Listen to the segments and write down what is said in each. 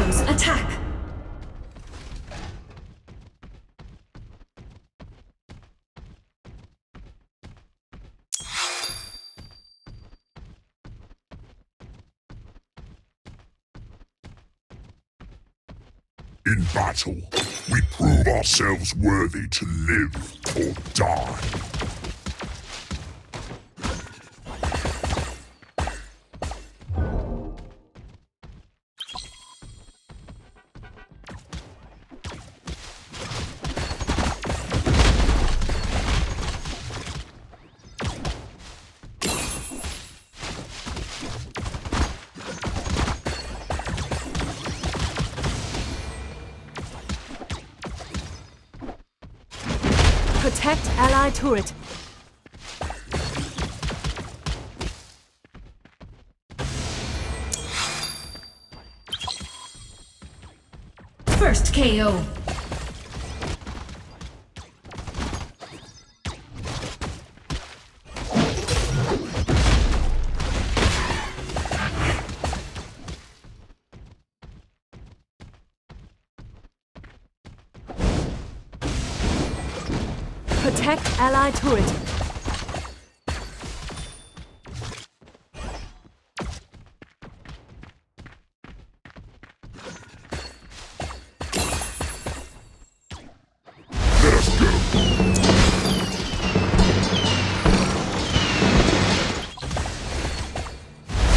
heroes attack! In battle, we prove ourselves worthy to live or die. Protect ally turret. First KO. Protect ally turret. Let us go.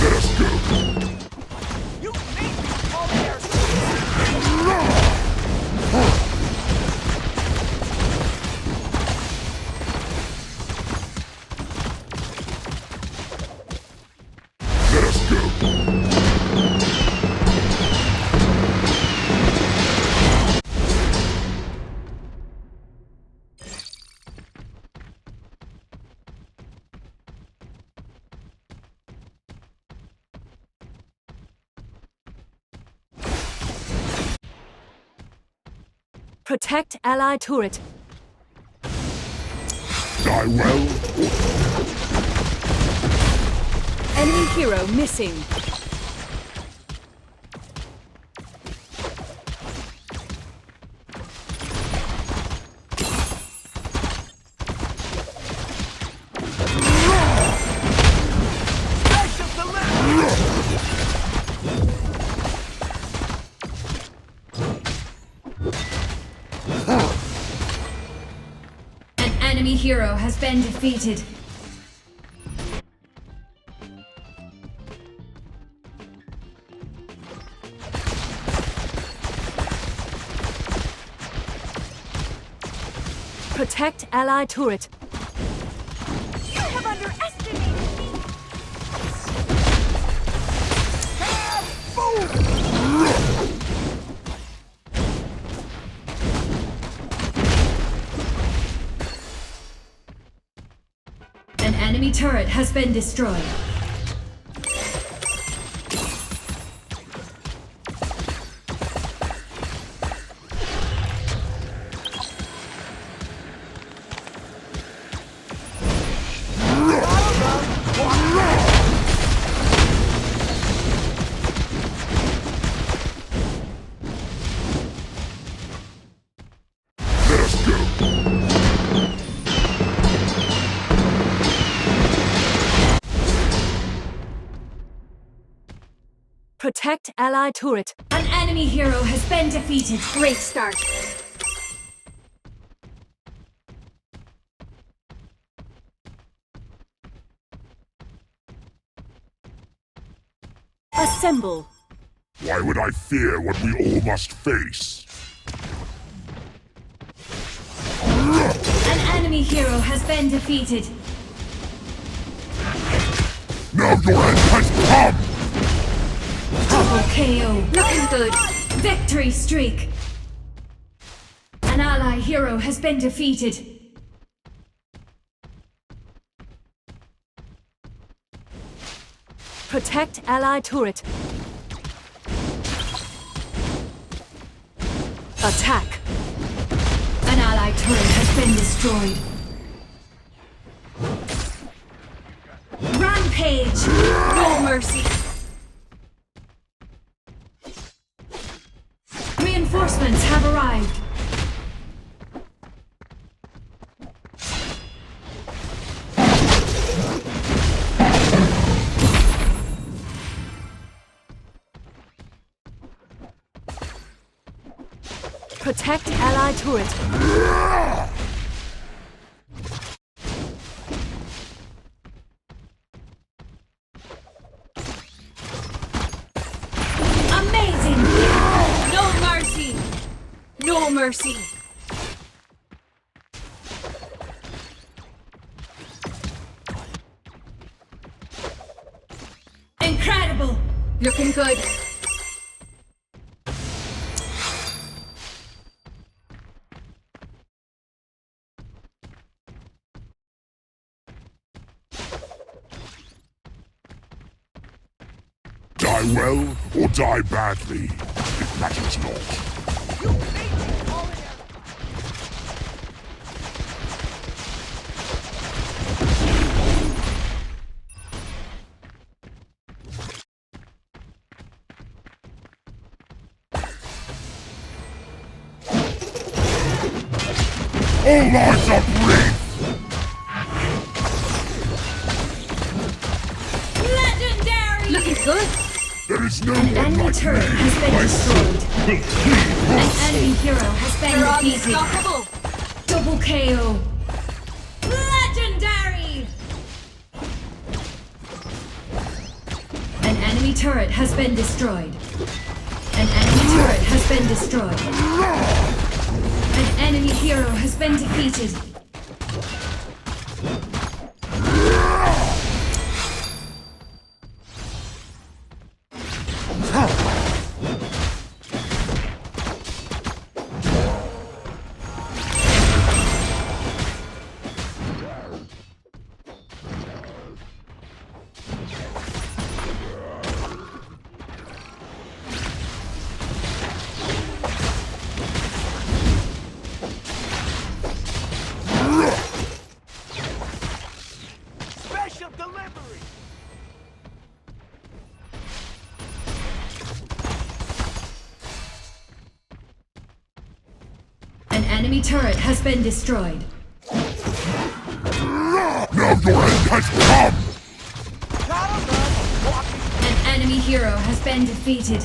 Let us go. You think all their Let us go. Protect ally turret. Die well. Enemy hero missing. Smash of the left! An enemy hero has been defeated. Protect ally turret. You have underestimated me! An enemy turret has been destroyed. Let us go. Protect ally turret. An enemy hero has been defeated. Great start. Assemble. Why would I fear what we all must face? An enemy hero has been defeated. Now your end has come! Double KO. Looking good. Victory streak. An ally hero has been defeated. Protect ally turret. Attack. An ally turret has been destroyed. Rampage. No mercy. Protect Allied turret. Amazing! No mercy! No mercy! Incredible! Looking good. Die well or die badly. It matters not. You made all in there. All lines are brief! Legendary! Looking good. There is no An one enemy like turret me. has been My destroyed. soul will cleave An enemy hero has been defeated. Unstoppable. Double KO. Legendary! An enemy turret has been destroyed. An enemy turret has been destroyed. An enemy hero has been defeated. Special delivery. An enemy turret has been destroyed. Now your end has come! Gotta love walking. An enemy hero has been defeated.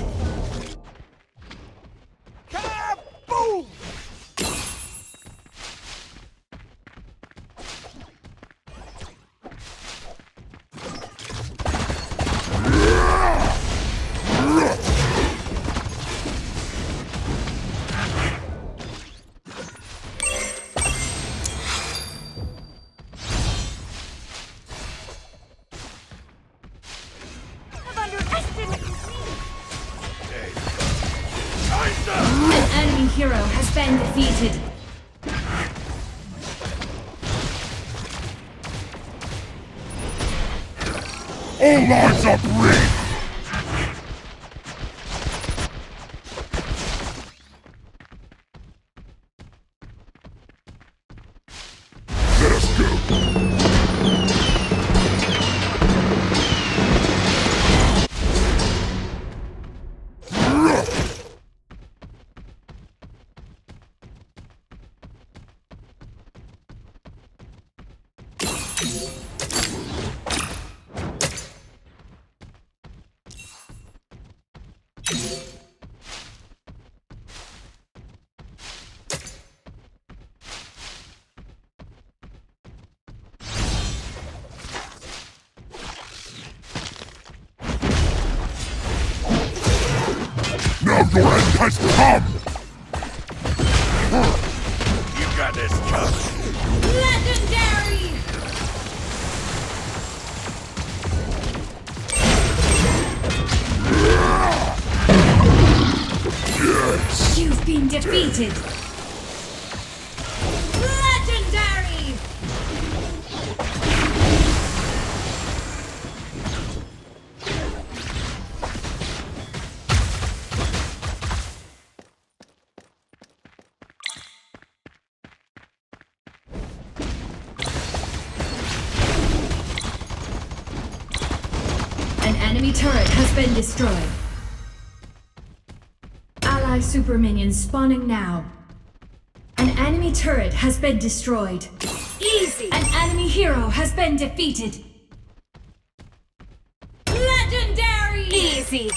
Kaboom! I've underestimated me. An enemy hero has been defeated. All lines are brief! Let us go! Now your end has come! You got this covered. Legendary! Yes! You've been defeated. Legendary! An enemy turret has been destroyed. Ally super minions spawning now. An enemy turret has been destroyed. Easy! An enemy hero has been defeated. Legendary! Easy!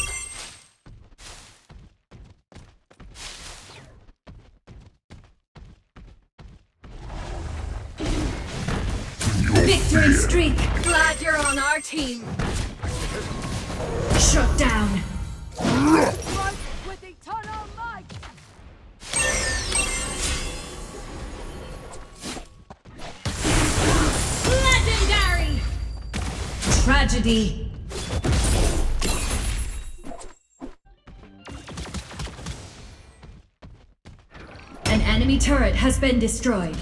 Victory fear. streak. Glad you're on our team. Shut down. Strike with eternal might! Legendary. Tragedy. An enemy turret has been destroyed.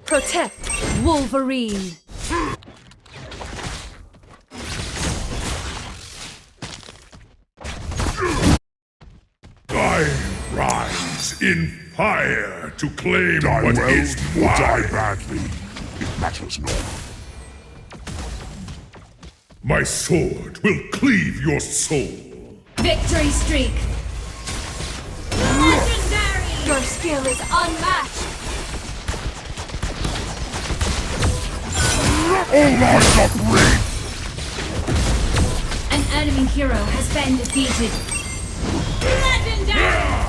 Protect Wolverine. I rise in fire to claim Die what well is or die mine. badly. It matters not. My sword will cleave your soul. Victory streak. Legendary. Your skill is unmatched. All eyes are green! An enemy hero has been defeated. Legendary.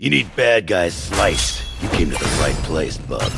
You need bad guys sliced. You came to the right place, bub.